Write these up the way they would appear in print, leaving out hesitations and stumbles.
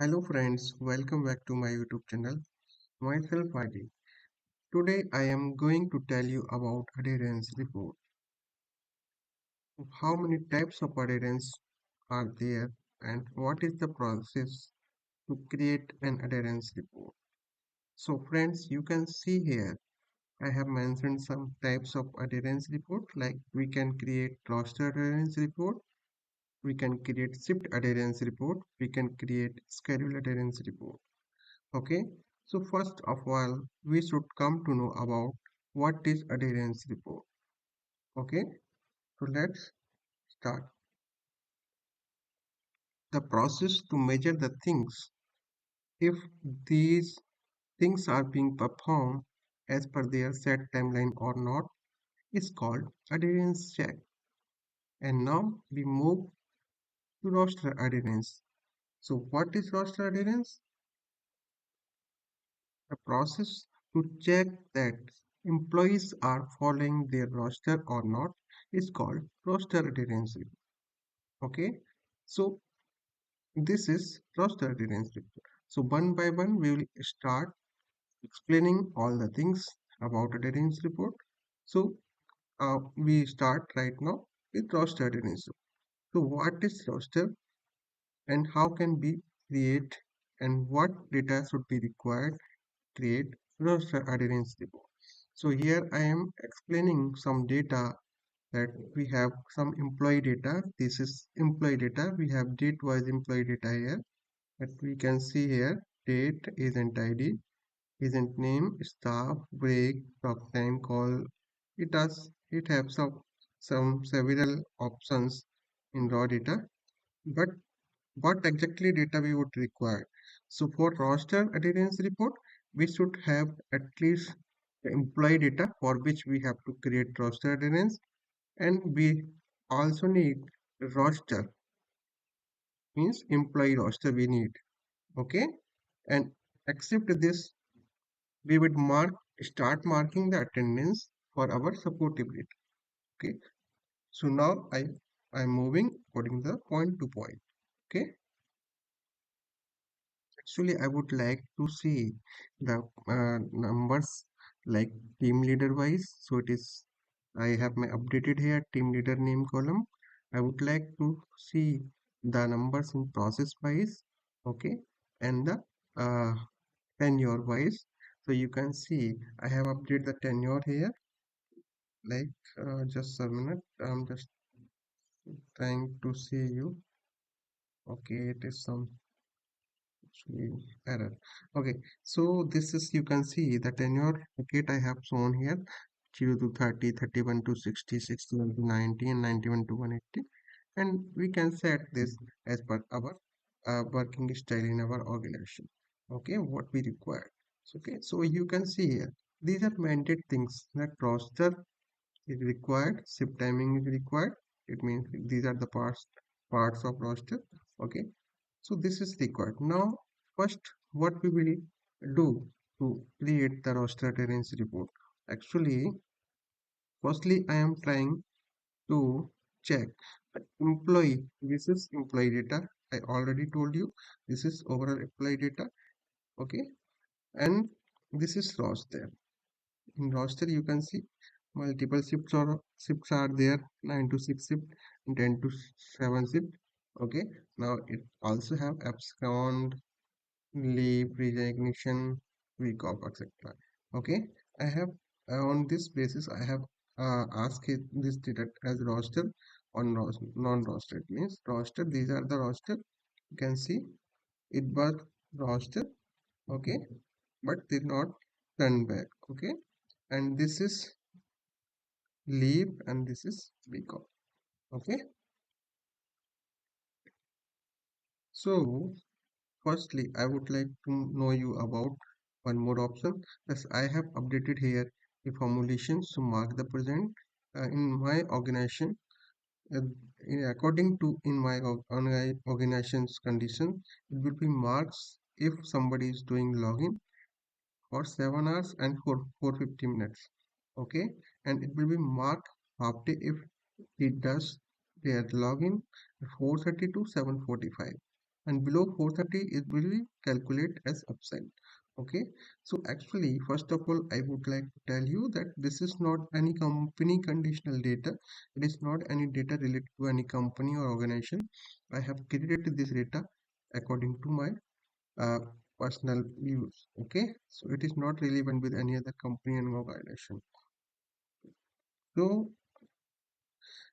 Hello friends, welcome back to my YouTube channel. Myself Adi. Today I am going to tell you about adherence report. How many types of adherence are there and what is the process to create an adherence report. So friends, you can see here I have mentioned some types of adherence report like we can create roster adherence report, we can create shift adherence report, we can create schedule adherence report. Okay, so first of all, we should come to know about what is adherence report. Okay, so let's start. The process to measure the things, if these things are being performed as per their set timeline or not, is called adherence check. And now we move to roster adherence. So what is roster adherence? The process to check that employees are following their roster or not is called roster adherence. Okay, so this is roster adherence report. So one by one, we will start explaining all the things about adherence report. So we start right now with roster adherence. So what is roster and how can we create and what data should be required to create roster adherence report. So here I am explaining some data that we have some employee data. This is employee data. We have date wise employee data here that we can see here. Date, agent ID, agent name, staff, break, talk time, call. It has some several options in raw data. But what exactly data we would require? So for roster adherence report, we should have at least the employee data for which we have to create roster adherence, and we also need roster, means employee roster we need. Okay, and except this, we would start marking the attendance for our supportability. Okay, so now I'm moving according the point to point. Okay, actually I would like to see the numbers like team leader wise. So it is, I have my updated here team leader name column. I would like to see the numbers in process wise. Okay, and the uh, tenure wise. So you can see I have updated the tenure here. Like just a minute, I'm just trying to see you. Okay, it is some actually error. Okay, so this is, you can see the tenure bucket I have shown here, 0 to 30, 31 to 60, 61 to 90, and 91 to 180. And we can set this as per our working style in our organization. Okay, what we require. Okay, so you can see here, these are mandated things that roster is required, shift timing is required. It means these are the parts of roster. Okay, so this is required. Now first, what we will do to create the roster adherence report? Actually, firstly I am trying to check the employee. This is employee data. I already told you this is overall employee data. Okay, and this is roster. In roster you can see multiple shifts are there, 9 to 6 shift, 10 to 7 shift. Okay, now it also have abscond, leave, resignation, week off, etc. Okay, I have on this basis I have asked this data as roster on non-roster. It means roster, these are the roster. You can see it was roster. Okay, but did not turn back. Okay, and this is leave and this is week off. Okay, so firstly I would like to know you about one more option. As I have updated here the formulations to mark the present in my organization. uh, According to in my organization's condition, it will be marks if somebody is doing login for 7 hours and for 450 minutes. Okay, and it will be marked half day if it does their login 4:30 to 7:45. and below 430 it will be calculate as absent. Okay, so actually first of all I would like to tell you that this is not any company conditional data. It is not any data related to any company or organization. I have created this data according to my uh, personal use. Okay, so it is not relevant with any other company and organization. So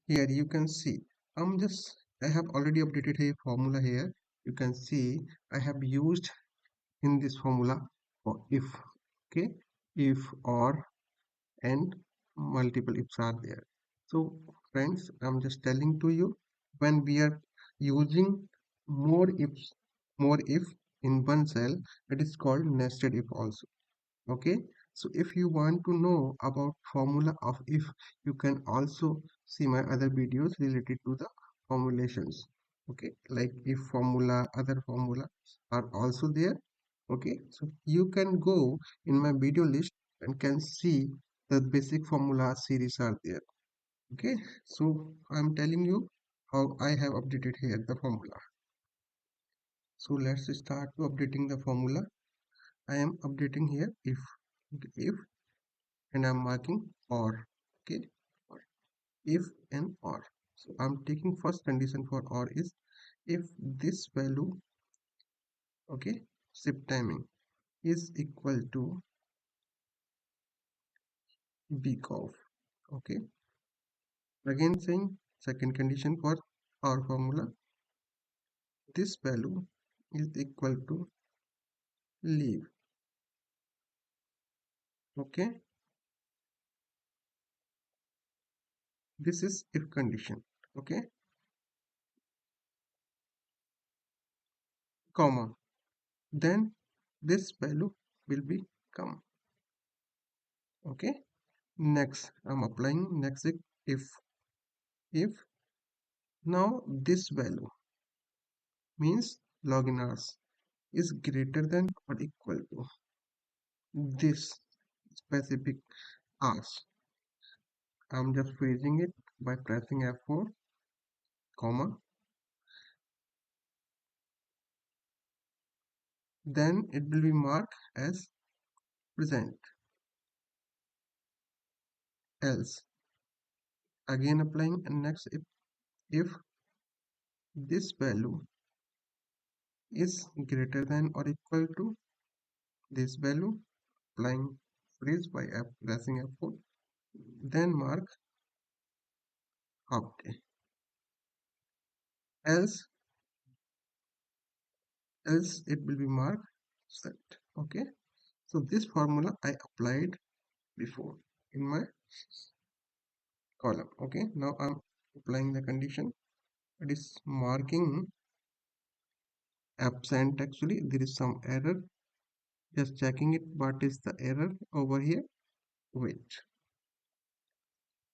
here you can see I have already updated a formula here. You can see I have used in this formula for if. Okay, if, or, and multiple ifs are there. So friends, I'm just telling to you, when we are using more ifs, more if in one cell, it is called nested if also. Okay, so if you want to know about formula of if, you can also see my other videos related to the formulations. Okay, like if formula, other formula are also there. Okay, so you can go in my video list and can see the basic formula series are there. Okay, so I'm telling you how I have updated here the formula. So let's start to updating the formula. I am updating here if, and I'm marking or. Okay, or, if and or. So I'm taking first condition for or is if this value, okay, shift timing is equal to week off. Okay, again saying second condition for our formula, this value is equal to leave. Okay, this is if condition. Okay, comma, then this value will be come. Okay, next I'm applying next if now this value means login hours is greater than or equal to this specific hours. I'm just freezing it by pressing F4, comma, then it will be marked as present. Else, again applying and next if this value is greater than or equal to this value, applying freeze by pressing F4, then mark half day. Else, else it will be marked set. Okay, so this formula I applied before in my column. Okay, now I'm applying the condition. It is marking absent. Actually there is some error, just checking it. What is the error over here? Wait,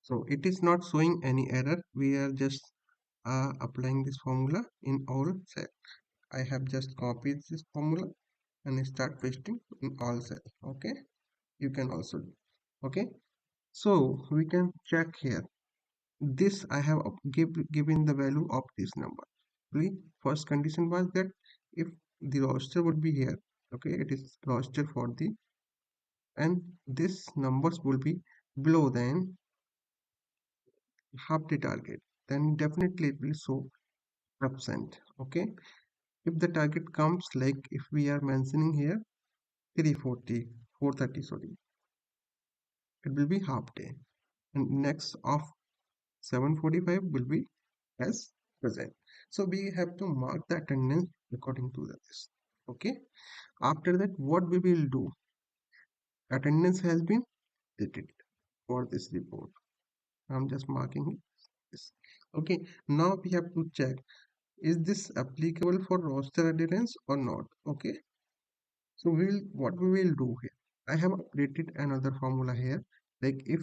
so it is not showing any error. We are just applying this formula in all cell. I have just copied this formula and start pasting in all cell. Okay, you can also do. Okay, so we can check here. This I have given the value of this number. First condition was that if the roster would be here. Okay, it is roster for the, and this numbers will be below than half the target, then definitely it will show absent. Okay, if the target comes, like if we are mentioning here 340 430, sorry, it will be half day, and next of 745 will be as present. So we have to mark the attendance according to this. Okay, after that what we will do, attendance has been dated for this report. I'm just marking this. Okay, now we have to check, is this applicable for roster adherence or not? Okay, so what we will do here, I have updated another formula here, like if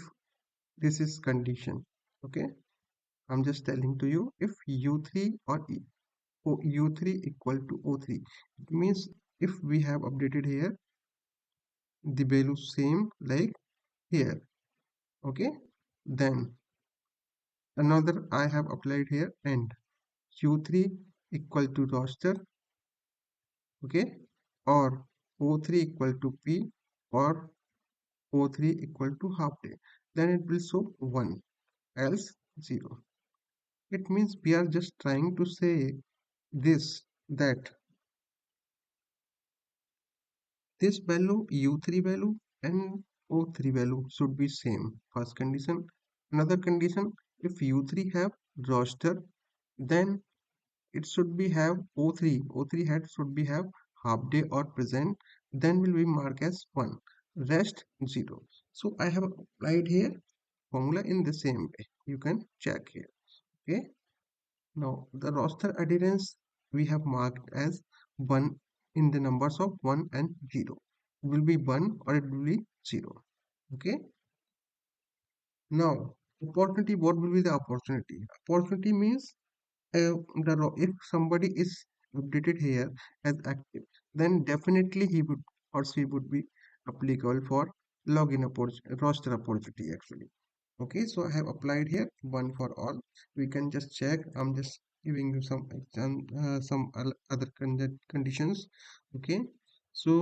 this is condition. Okay, I'm just telling to you, if u3 or u3 equal to o3, it means if we have updated here the value same like here. Okay, then another I have applied here, and u3 equal to roster okay, or O3 equal to P or O3 equal to half day, then it will show 1, else 0. It means we are just trying to say this, that this value U3 value and O3 value should be same. First condition. Another condition, if U3 have roster, then it should be have O3. O3 head should be have half day or present, then will be marked as 1. Rest 0. So I have applied here formula in the same way. You can check here. Okay. Now the roster adherence we have marked as 1 in the numbers of 1 and 0. It will be 1 or it will be 0. Okay. Now opportunity, what will be the opportunity? Opportunity means if somebody is updated here as active, then definitely he would or she would be applicable for login roster opportunity actually. Okay, so I have applied here one for all. We can just check. I'm just giving you other conditions. Okay, so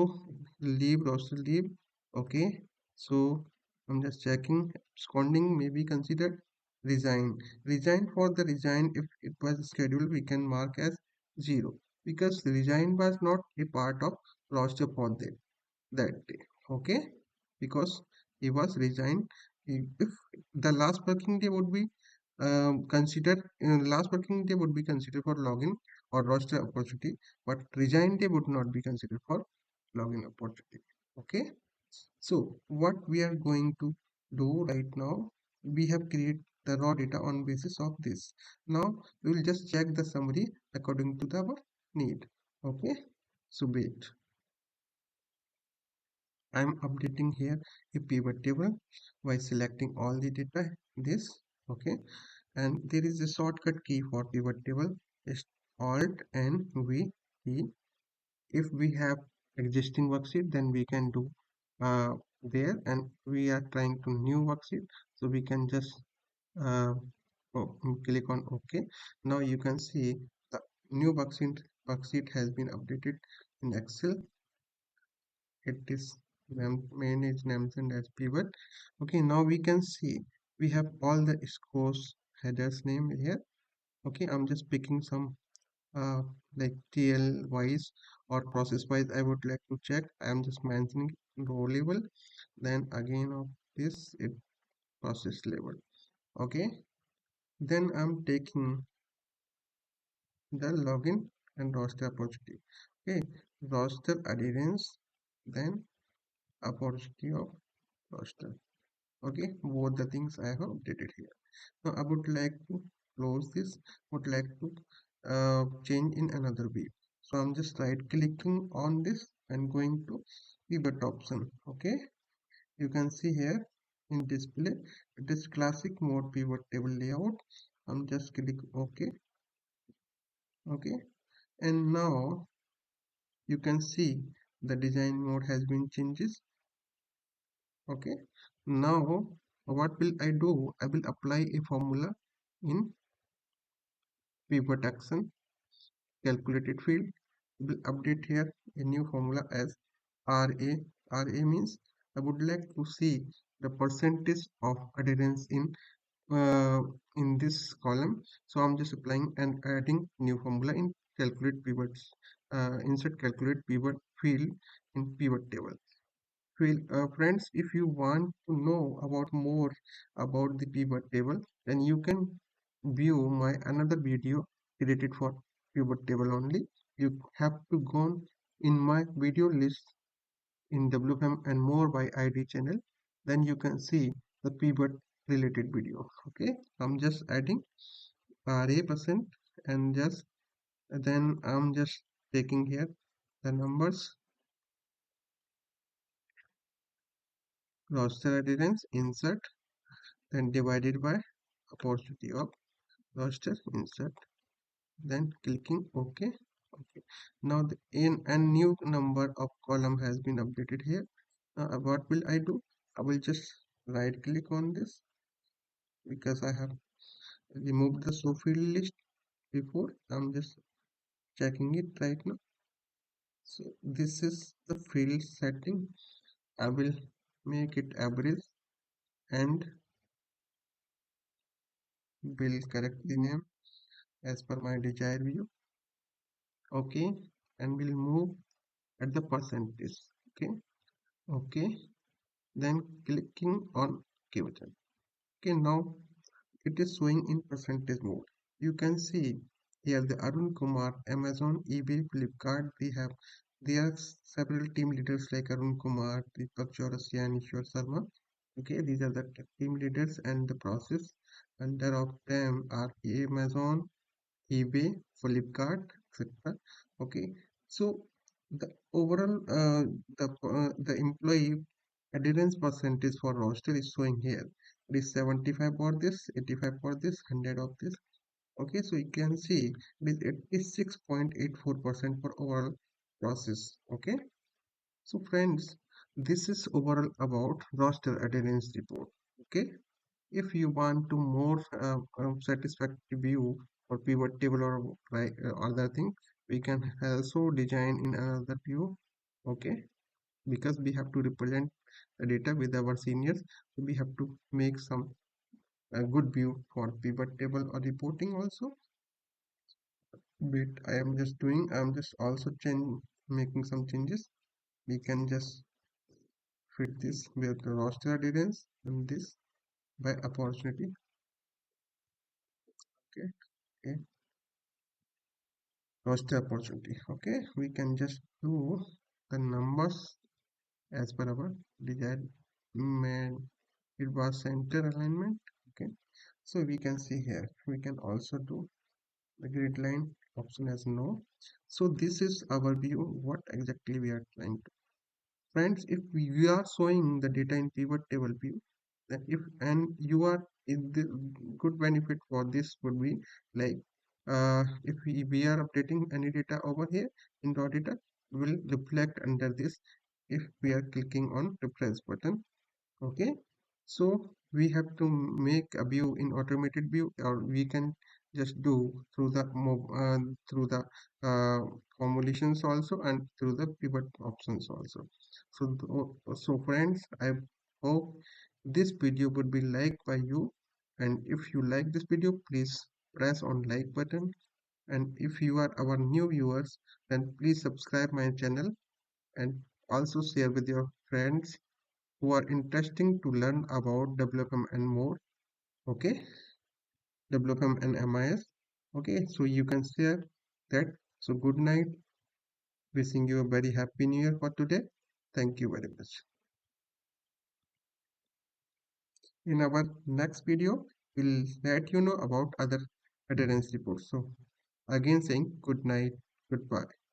leave roster leave. Okay, so I'm just checking. Absconding may be considered. Resign. Resign, for the resign, if it was scheduled, we can mark as 0 because resign was not a part of roster for that day. Okay, because he was resigned. If the last working day would be considered, last working day would be considered for login or roster opportunity, but resign day would not be considered for login opportunity. Okay, so what we are going to do right now, we have created the raw data on basis of this. Now we will just check the summary according to our need. Okay, so wait, I'm updating here a pivot table by selecting all the data this. Okay, and there is a shortcut key for pivot table, is alt and v key. If we have existing worksheet, then we can do there, and we are trying to new worksheet, so we can just uh, click on OK. Now you can see the new worksheet has been updated in Excel. It is managed mentioned as pivot. Okay, now we can see we have all the scores headers name here. Okay, I'm just picking some uh, like TL wise or process wise I would like to check. I'm just mentioning row level, then again of this it process level. Okay, then I'm taking the login and roster opportunity. Okay, roster adherence, then opportunity of roster. Okay, both the things I have updated here. Now I would like to close this, would like to change in another way. So I'm just right clicking on this and going to pivot option. Okay, you can see here in display it is classic mode pivot table layout. I'm just click OK. Okay, and now you can see the design mode has been changes. Okay, now what will I do? I will apply a formula in pivot action calculated field. Will update here a new formula as RA. RA means I would like to see the percentage of adherence uh, in this column. So I'm just applying and adding new formula in calculate pivots. Insert calculate pivot field in pivot table. Friends, if you want to know about more about the pivot table, then you can view my another video created for pivot table only. You have to go in my video list in WFM and more by ID channel. Then you can see the pivot related video. Okay, I'm just adding RA% and just then I'm just taking here the numbers roster adherence insert, then divided by opportunity of roster insert, then clicking OK. Okay, now the in and new number of column has been updated here. What will I do? I will just right click on this because I have removed the show field list before. I'm just checking it right now. So this is the field setting. I will make it average and will correct the name as per my desired view. Okay, and we'll move at the percentage. Okay, okay, then clicking on OK button. Okay, now it is showing in percentage mode. You can see here the Arun Kumar, Amazon, eBay, Flipkart. There are several team leaders like Arun Kumar, Deepak Chaurasia, and Ishwar Sharma. Okay, these are the team leaders and the process. Under of them are Amazon, eBay, Flipkart, etc. Okay, so the overall the employee adherence percentage for roster is showing here. It is 75 for this, 85 for this, 100 of this. Okay, so you can see it is 86.84% for overall process. Okay, so friends, this is overall about roster adherence report. Okay, if you want to more satisfactory view or pivot table or like other thing, we can also design in another view. Okay, because we have to represent the data with our seniors, so we have to make some good view for pivot table or reporting also. But I am just also change making some changes. We can just fit this with the roster adherence and this by opportunity. Okay, okay, roster opportunity. Okay, we can just do the numbers as per our desired man. It was center alignment. Okay, so we can see here. We can also do the grid line option as no. So this is our view. What exactly we are trying to. Friends, if we are showing the data in pivot table view, then if and you are in the good benefit for this would be like if we are updating any data over here in raw data will reflect under this if we are clicking on refresh button. Okay, so we have to make a view in automated view, or we can just do through the through the uh, formulations also and through the pivot options also. So so friends, I hope this video would be liked by you, and if you like this video, please press on like button, and if you are our new viewers, then please subscribe my channel and also share with your friends who are interesting to learn about WFM and more. Okay, WFM and MIS. Okay, so you can share that. So good night. Wishing you a very happy new year for today. Thank you very much. In our next video, we'll let you know about other adherence reports. So again saying good night, goodbye.